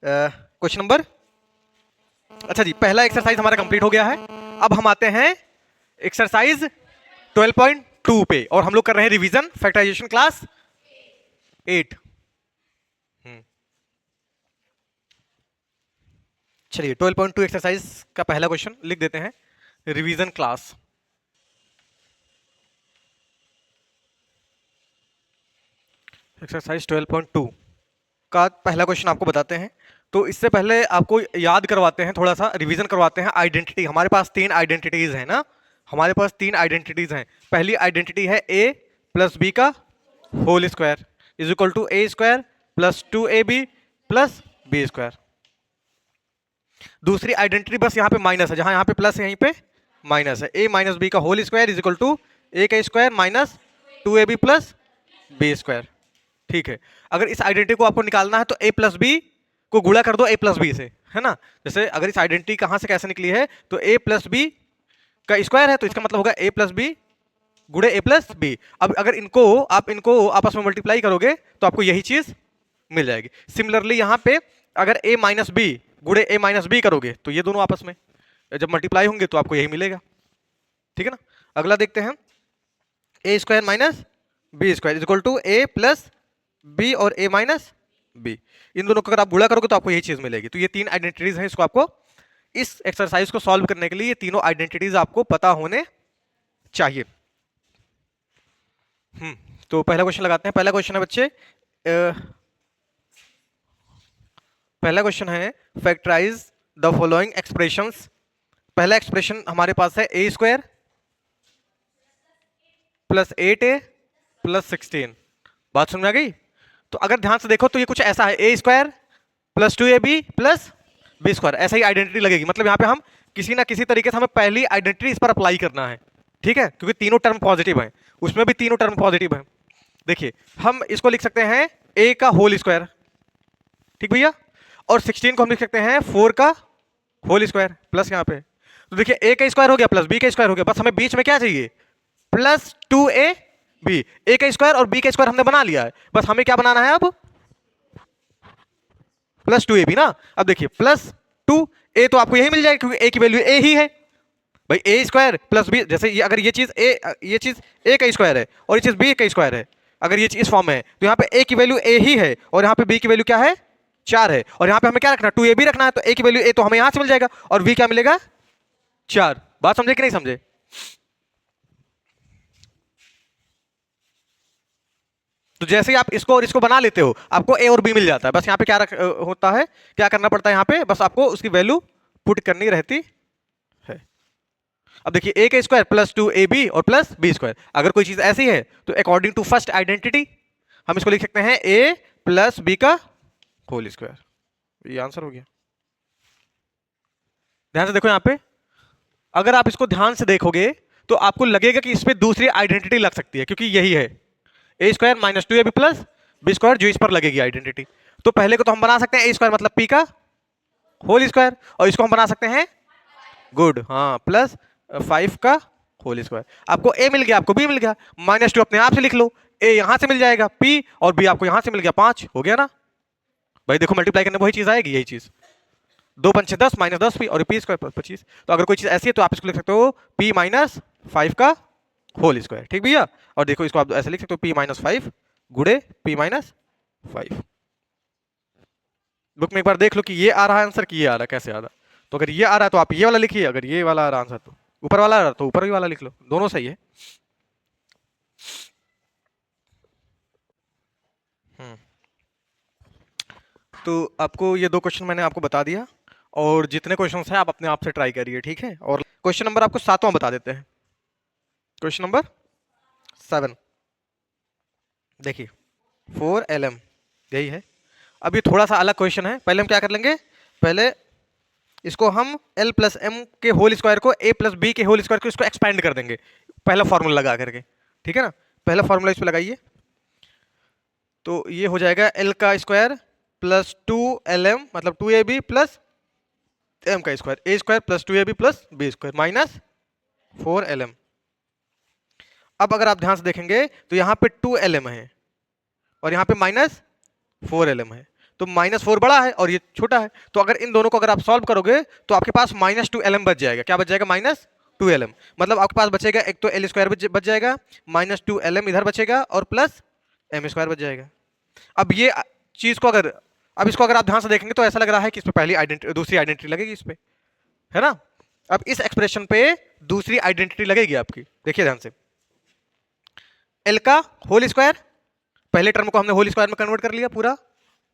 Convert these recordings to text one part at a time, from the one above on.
Question number, अच्छा जी, पहला exercise हमारा कंप्लीट हो गया है। अब हम आते हैं एक्सरसाइज 12.2 पे, और हम लोग कर रहे हैं रिवीजन फैक्टराइजेशन क्लास 8। चलिए 12.2 एक्सरसाइज का पहला क्वेश्चन लिख देते हैं, रिवीजन क्लास। एक्सरसाइज 12.2 का पहला क्वेश्चन आपको बताते हैं। तो इससे पहले आपको याद करवाते हैं, थोड़ा सा रिवीजन करवाते हैं। आइडेंटिटी, हमारे पास 3 आइडेंटिटीज हैं ना, हमारे पास 3 आइडेंटिटीज हैं। पहली आइडेंटिटी है a प्लस बी का whole square is equal to A square plus 2ab plus B square. दूसरी आइडेंटिटी बस यहाँ पे माइनस है, जहां यहाँ पे प्लस है यहीं पे माइनस है। a माइनस बी का whole square is equal to a का square minus 2ab plus B square. ठीक है, अगर इस आइडेंटिटी को आपको निकालना है तो a प्लस बी को गुणा कर दो a प्लस बी से, है ना। जैसे अगर इस आइडेंटिटी कहां से कैसे निकली है, तो a प्लस बी का स्क्वायर है, तो इसका मतलब होगा a प्लस बी गुणे a प्लस बी। अब अगर इनको आपस में मल्टीप्लाई करोगे तो आपको यही चीज मिल जाएगी। सिमिलरली यहाँ पे अगर a माइनस बी गुणे a माइनस बी करोगे तो ये दोनों आपस में जब मल्टीप्लाई होंगे तो आपको यही मिलेगा। ठीक है ना। अगला देखते हैं, A square minus B square is equal to A plus B और a माइनस बी। इन दोनों को अगर आप गुणा करोगे तो आपको यही चीज मिलेगी। तो ये 3 आइडेंटिटीज हैं, इसको आपको इस एक्सरसाइज को सॉल्व करने के लिए ये तीनों आइडेंटिटीज आपको पता होने चाहिए। तो पहला क्वेश्चन लगाते हैं। पहला क्वेश्चन है बच्चे, पहला क्वेश्चन है फैक्टराइज द फॉलोइंग एक्सप्रेशंस। पहला एक्सप्रेशन हमारे पास है A square plus 8a plus 16। बात समझ में आ गई। तो अगर ध्यान से देखो तो ये कुछ ऐसा है, A square plus 2ab plus B square, ऐसा ही आइडेंटिटी लगेगी। मतलब यहाँ पे हम किसी ना किसी तरीके से हमें पहली आइडेंटिटी इस पर अप्लाई करना है। ठीक है, क्योंकि तीनों टर्म पॉजिटिव हैं, उसमें भी तीनों टर्म पॉजिटिव हैं। देखिए हम इसको लिख सकते हैं a का होल स्क्वायर, ठीक भैया, और 16 को हम लिख सकते हैं 4 का होल स्क्वायर प्लस यहाँ पे। तो देखिए a का स्क्वायर हो गया प्लस b का स्क्वायर हो गया, बस हमें बीच में क्या चाहिए, प्लस 2ab। a का स्क्वायर और b का स्क्वायर हमने बना लिया है, बस हमें क्या बनाना है अब, प्लस 2ab ना। अब देखिए प्लस 2a तो आपको यही मिल जाएगा क्योंकि a की वैल्यू a ही है भाई। a स्क्वायर प्लस b, जैसे ये अगर ये चीज a का स्क्वायर है और ये चीज b का स्क्वायर है, अगर ये चीज इस फॉर्म में है तो यहाँ पे a की वैल्यू a ही है और यहाँ पे b की वैल्यू क्या है, 4 है। और यहाँ पे हमें क्या रखना है, 2ab रखना है, तो a की वैल्यू a तो हमें यहां से मिल जाएगा और b क्या मिलेगा, 4। बात समझे कि नहीं समझे। तो जैसे ही आप इसको और इसको बना लेते हो आपको a और b मिल जाता है। बस यहाँ पे क्या होता है, क्या करना पड़ता है, यहाँ पे बस आपको उसकी वैल्यू पुट करनी रहती है। अब देखिए a का स्क्वायर प्लस 2ab और प्लस b स्क्वायर, अगर कोई चीज ऐसी है तो अकॉर्डिंग टू फर्स्ट आइडेंटिटी हम इसको लिख सकते हैं a प्लस b का होल स्क्वायर। ये आंसर हो गया। ध्यान से देखो यहाँ पे, अगर आप इसको ध्यान से देखोगे तो आपको लगेगा कि इस पे दूसरी आइडेंटिटी लग सकती है, क्योंकि यही है A square minus 2ab plus B square जो इस पर लगेगी आइडेंटिटी। तो पहले को तो हम बना सकते हैं ए स्क्वायर मतलब p का होल स्क्वायर, और इसको हम बना सकते हैं गुड, हाँ, प्लस 5 का होल स्क्वायर। आपको a मिल गया, आपको b मिल गया, माइनस 2 अपने आप से लिख लो, a यहां से मिल जाएगा p और b आपको यहां से मिल गया 5, हो गया ना भाई। देखो मल्टीप्लाई करने वही चीज आएगी, यही चीज, 2 पंचे 10 माइनस 10p और p स्क्वायर 25। तो अगर कोई चीज ऐसी है तो आप इसको लिख सकते हो p माइनस 5 का होल स्क्वायर, ठीक भैया। और देखो इसको आप ऐसे लिख सकते हो p माइनस 5 गुणे p माइनस 5। बुक में एक बार देख लो कि ये आ रहा है आंसर कि ये आ रहा है, कैसे आ रहा है। तो अगर ये आ रहा है तो आप ये वाला लिखिए, अगर ये वाला आ रहा आंसर तो ऊपर वाला आ रहा तो ऊपर भी वाला लिख लो, दोनों सही है। तो आपको ये 2 क्वेश्चन मैंने आपको बता दिया, और जितने क्वेश्चन हैं आप अपने आप से ट्राई करिए, ठीक है। और क्वेश्चन नंबर आपको 7वां बता देते हैं। क्वेश्चन नंबर 7 देखिए 4lm, यही है। अब ये थोड़ा सा अलग क्वेश्चन है। पहले हम क्या कर लेंगे, पहले इसको हम l प्लस एम के होल स्क्वायर को a प्लस बी के होल स्क्वायर को इसको एक्सपेंड कर देंगे पहला फॉर्मूला लगा करके, ठीक है ना। पहला फॉर्मूला इस पे लगाइए, तो ये हो जाएगा l का स्क्वायर प्लस 2lm मतलब 2ab प्लस m का square, a square plus 2ab plus b square minus 4lm। अब अगर आप ध्यान से देखेंगे तो यहाँ पे 2lm है और यहाँ पे माइनस 4lm है, तो -4 बड़ा है और ये छोटा है, तो अगर इन दोनों को अगर आप सॉल्व करोगे तो आपके पास -2lm बच जाएगा। क्या बच जाएगा? -2lm। मतलब आपके पास बचेगा एक तो l² बच जाएगा, -2lm इधर बचेगा और प्लस m² बच जाएगा। अब ये चीज को अगर अब इसको अगर आप ध्यान से देखेंगे तो ऐसा लग रहा है कि इस पे पहली आइडेंटिटी दूसरी आइडेंटिटी लगेगी इस पे, है ना। अब इस एक्सप्रेशन पे दूसरी आइडेंटिटी लगेगी आपकी, देखिए ध्यान से। एल का होल स्क्वायर, पहले टर्म को हमने होल स्क्वायर में कन्वर्ट कर लिया, पूरा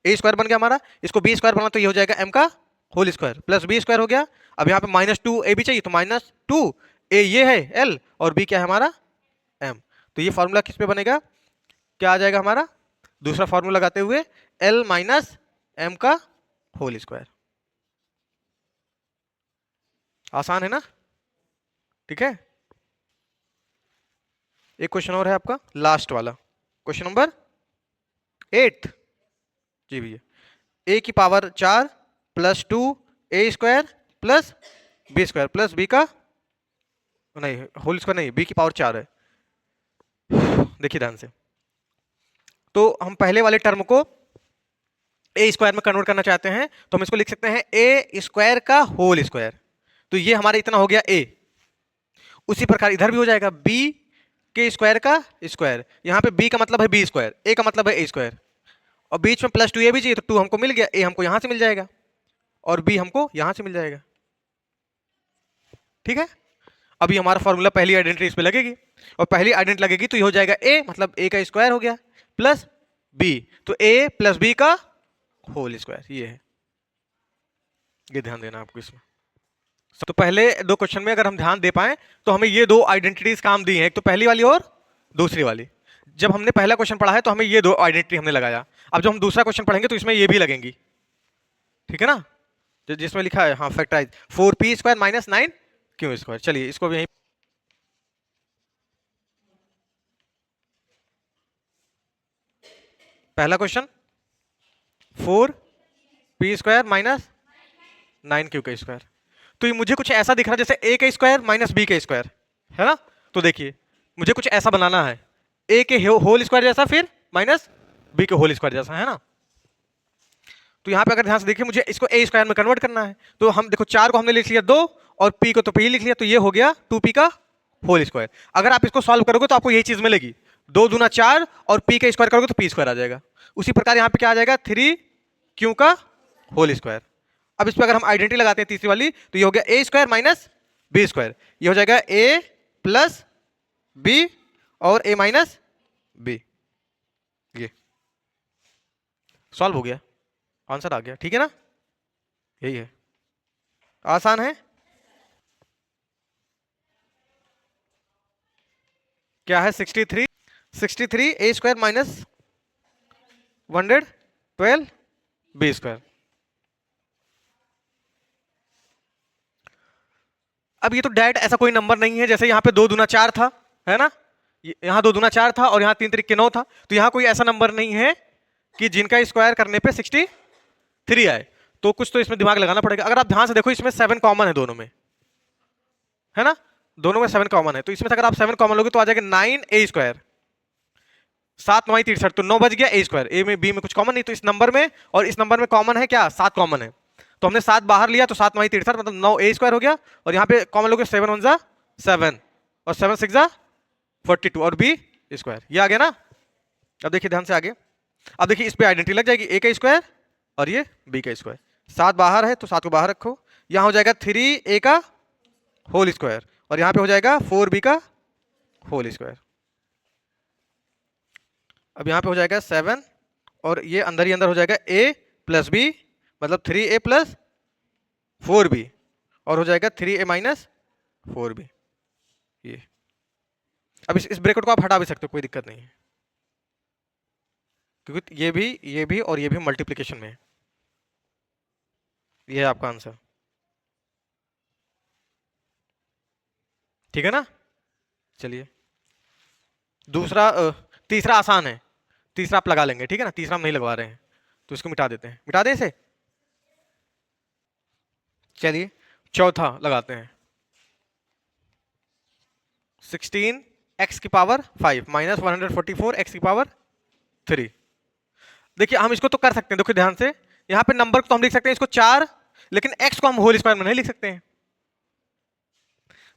ए स्क्वायर बन गया हमारा, इसको बी स्क्वायर बना तो ये हो जाएगा एम का whole square plus B square हो गया। अब यहाँ पे -2 ए भी चाहिए तो -2 ए ये है एल और बी क्या है हमारा एम। तो ये फॉर्मूला किस पे बनेगा? क्या आ जाएगा हमारा? दूसरा फॉर्मूला लगाते हुए एल माइनस एम का होल स्क्वायर। आसान है ना? ठीक है। एक क्वेश्चन और है आपका, लास्ट वाला क्वेश्चन नंबर 8 जी भैया। ए की power 4 plus 2 A square plus B square plus B का नहीं होल स्क्वायर नहीं, बी की पावर 4 है। देखिए ध्यान से, तो हम पहले वाले टर्म को ए स्क्वायर में कन्वर्ट करना चाहते हैं तो हम इसको लिख सकते हैं ए स्क्वायर का होल स्क्वायर। तो ये हमारा इतना हो गया ए। उसी प्रकार इधर भी हो जाएगा बी के स्क्वायर का स्क्वायर। यहां पे बी का मतलब है बी स्क्वायर, ए का मतलब है ए स्क्वायर, और बीच में +2 ए भी चाहिए तो 2 हमको मिल गया, ए हमको यहां से मिल जाएगा और बी हमको यहां से मिल जाएगा। ठीक है। अभी हमारा फॉर्मूला पहली आइडेंटिटी इस पे लगेगी और पहली आइडेंटिटी लगेगी तो ये हो जाएगा ए, मतलब ए का स्क्वायर हो गया प्लस बी, तो ए प्लस बी का होल स्क्वायर ये है। ये ध्यान देना आपको इसमें। तो पहले दो क्वेश्चन में अगर हम ध्यान दे पाए तो हमें ये दो आइडेंटिटीज काम दी हैं, एक तो पहली वाली और दूसरी वाली। जब हमने पहला क्वेश्चन पढ़ा है तो हमें ये दो आइडेंटिटी हमने लगाया, अब जब हम दूसरा क्वेश्चन पढ़ेंगे तो इसमें ये भी लगेंगी। ठीक है ना, जिसमें लिखा है हाँ फैक्टराइज 4p² माइनस 9q²। चलिए इसको भी यहीं पहला क्वेश्चन 4p² माइनस 9q²। तो ये मुझे कुछ ऐसा दिख रहा है जैसे a का स्क्वायर माइनस b का स्क्वायर, है ना। तो देखिए मुझे कुछ ऐसा बनाना है, a के होल स्क्वायर जैसा फिर माइनस b के होल स्क्वायर जैसा, है ना। तो यहां पे अगर ध्यान से देखिए मुझे इसको a स्क्वायर में कन्वर्ट करना है, तो हम देखो 4 को हमने लिख लिया 2 और p को तो p लिख लिया, तो ये हो गया 2p का होल स्क्वायर। अगर आप इसको सॉल्व करोगे तो आपको यही चीज मिलेगी, 2 दूना 4 और p का स्क्वायर करोगे तो p² आ जाएगा। उसी प्रकार यहाँ पे क्या आ जाएगा 3q का होल स्क्वायर। अब इस पर अगर हम आइडेंटिटी लगाते हैं तीसरी वाली तो ये हो गया ए स्क्वायर माइनस बी स्क्वायर, ये हो जाएगा ए प्लस बी और ए माइनस बी। ये सॉल्व हो गया, आंसर आ गया। ठीक है ना, यही है, आसान है। क्या है 63 ए स्क्वायर माइनस 112 बी स्क्वायर। अब ये तो डायरेक्ट ऐसा कोई नंबर नहीं है, जैसे यहाँ पे 2 दूना 4 था, है ना, यहाँ 2 दूना 4 था और यहाँ 3 3 9 था, तो यहाँ कोई ऐसा नंबर नहीं है कि जिनका स्क्वायर करने पे 63 आए। तो कुछ तो इसमें दिमाग लगाना पड़ेगा। अगर आप ध्यान से देखो इसमें 7 कॉमन है दोनों में, है ना, दोनों में 7 कॉमन है, तो इसमें से अगर आप 7 कॉमन लोगे तो आ जाएगा 9a स्क्वायर, 7 9 63, तो 9 बच गया a स्क्वायर। ए में बी में कुछ कॉमन नहीं, तो इस नंबर में और इस नंबर में कॉमन है क्या, 7 कॉमन है, तो हमने 7 बाहर लिया तो 7 9 63 मतलब 9a स्क्वायर हो गया। और यहाँ पे कॉमन लोगे 7 1 जा 7 और 7 6 जा 42 और b स्क्वायर, ये आ गया ना। अब देखिए ध्यान से आगे, अब देखिए इस पे आइडेंटिटी लग जाएगी, a का स्क्वायर और ये b का स्क्वायर। 7 बाहर है तो 7 को बाहर रखो, यहाँ हो जाएगा 3a का होल स्क्वायर और यहाँ पे हो जाएगा 4b का होल स्क्वायर। अब यहाँ पे हो जाएगा 7 और ये अंदर ही अंदर हो जाएगा a प्लस बी मतलब 3a प्लस 4b और हो जाएगा 3a माइनस 4b। ये अब इस ब्रैकेट को आप हटा भी सकते हो, कोई दिक्कत नहीं है, क्योंकि ये भी और ये भी मल्टीप्लिकेशन में है। ये है आपका आंसर। ठीक है ना। चलिए दूसरा तीसरा आसान है, तीसरा आप लगा लेंगे, ठीक है ना। तीसरा हम नहीं लगवा रहे हैं तो इसको मिटा देते हैं, मिटा दें इसे। चलिए चौथा लगाते हैं, 16x की पावर 5 माइनस 144 x की पावर 3। देखिए हम इसको तो कर सकते हैं, देखिए ध्यान से, यहाँ पे नंबर को तो हम लिख सकते हैं इसको 4, लेकिन x को हम होल स्क्वायर में नहीं लिख सकते हैं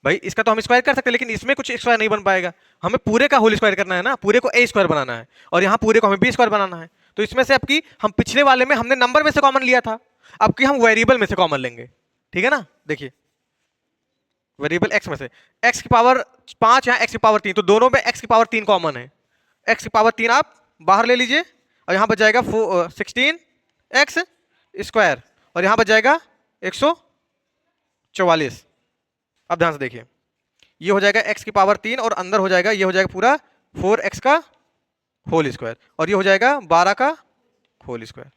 भाई। इसका तो हम स्क्वायर कर सकते हैं, लेकिन इसमें कुछ स्क्वायर नहीं बन पाएगा। हमें पूरे का होल स्क्वायर करना है ना, पूरे को a स्क्वायर बनाना है, और यहाँ पूरे को हमें b स्क्वायर बनाना है। तो इसमें से आपकी हम पिछले वाले में हमने नंबर में से कॉमन लिया था, अब की हम वेरिएबल में से कॉमन लेंगे, ठीक है ना। देखिए वेरिएबल x में से x की पावर 5 यहाँ x की पावर 3, तो दोनों में x की पावर 3 कॉमन है। x की पावर 3 आप बाहर ले लीजिए, और यहाँ बच जाएगा 16x स्क्वायर, और यहाँ बच जाएगा 144। अब ध्यान से देखिए, ये हो जाएगा x की पावर 3 और अंदर हो जाएगा, ये हो जाएगा पूरा 4x का होल स्क्वायर, और ये हो जाएगा 12 का होल स्क्वायर।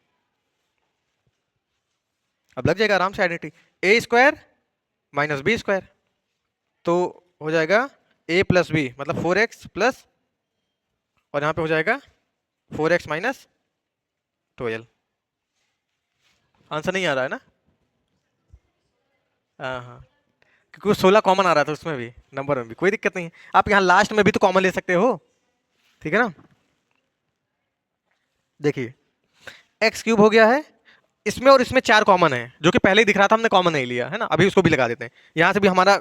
अब लग जाएगा आराम से identity, a square minus B square, तो हो जाएगा a प्लस बी मतलब 4x प्लस, और यहां पे हो जाएगा 4x माइनस 12। आंसर नहीं आ रहा है ना? हाँ, क्योंकि 16 कॉमन आ रहा था उसमें भी, नंबर में भी कोई दिक्कत नहीं है। आप यहाँ लास्ट में भी तो कॉमन ले सकते हो, ठीक है ना। देखिए एक्स क्यूब हो गया है, इसमें और इसमें 4 कॉमन है, जो कि पहले ही दिख रहा था, हमने कॉमन नहीं लिया है ना। अभी उसको भी लगा देते हैं, यहाँ से भी हमारा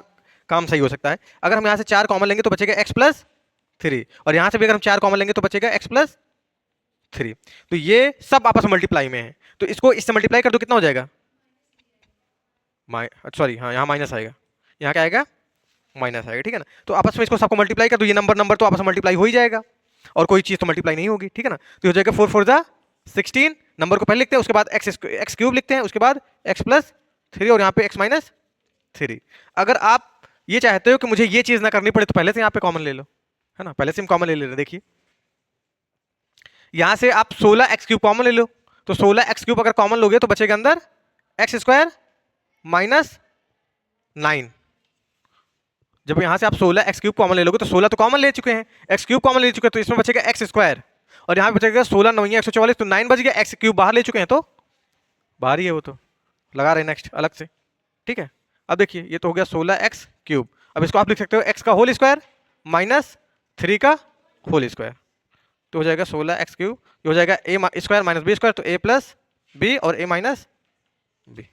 काम सही हो सकता है। अगर हम यहाँ से 4 कॉमन लेंगे तो बचेगा x प्लस 3, और यहाँ से भी अगर हम 4 कॉमन लेंगे तो बचेगा x प्लस 3। तो ये सब आपस में मल्टीप्लाई में है, तो इसको इससे मल्टीप्लाई कर दो, कितना हो जाएगा, सॉरी हाँ यहाँ माइनस आएगा, यहाँ क्या आएगा, माइनस आएगा, ठीक है ना। तो आपस में इसको सबको मल्टीप्लाई कर दो, ये नंबर तो आपस में मल्टीप्लाई हो ही जाएगा, और कोई चीज़ तो मल्टीप्लाई नहीं होगी, ठीक है ना। तो हो जाएगा 4 4 जा 16, नंबर को पहले लिखते हैं, उसके बाद एक्स क्यूब लिखते हैं, उसके बाद x प्लस 3, और यहाँ पे x माइनस 3। अगर आप ये चाहते हो कि मुझे ये चीज़ ना करनी पड़े, तो पहले से यहाँ पे कॉमन ले लो, है ना, पहले से हम कॉमन ले रहे। देखिए यहाँ से आप 16x क्यूब कॉमन ले लो, तो 16x क्यूब अगर कॉमन लोगे तो बचेगा अंदर x स्क्वायर माइनस 9। जब यहाँ से आप 16x क्यूब कॉमन ले लोगे, तो 16 तो कॉमन ले चुके हैं, x क्यूब कॉमन ले चुके हैं, तो इसमें बचेगा x स्क्वायर, और यहाँ पे बचेगा 16 9 144, तो 9 बच गया, x क्यूब बाहर ले चुके हैं, तो बाहर ही है वो, तो लगा रहे नेक्स्ट अलग से, ठीक है। अब देखिए ये तो हो गया 16x क्यूब, अब इसको आप लिख सकते हो x का होल स्क्वायर माइनस 3 का होल स्क्वायर, तो हो जाएगा 16x क्यूब, ये हो जाएगा a square minus B square, तो a प्लस बी और a माइनस बी।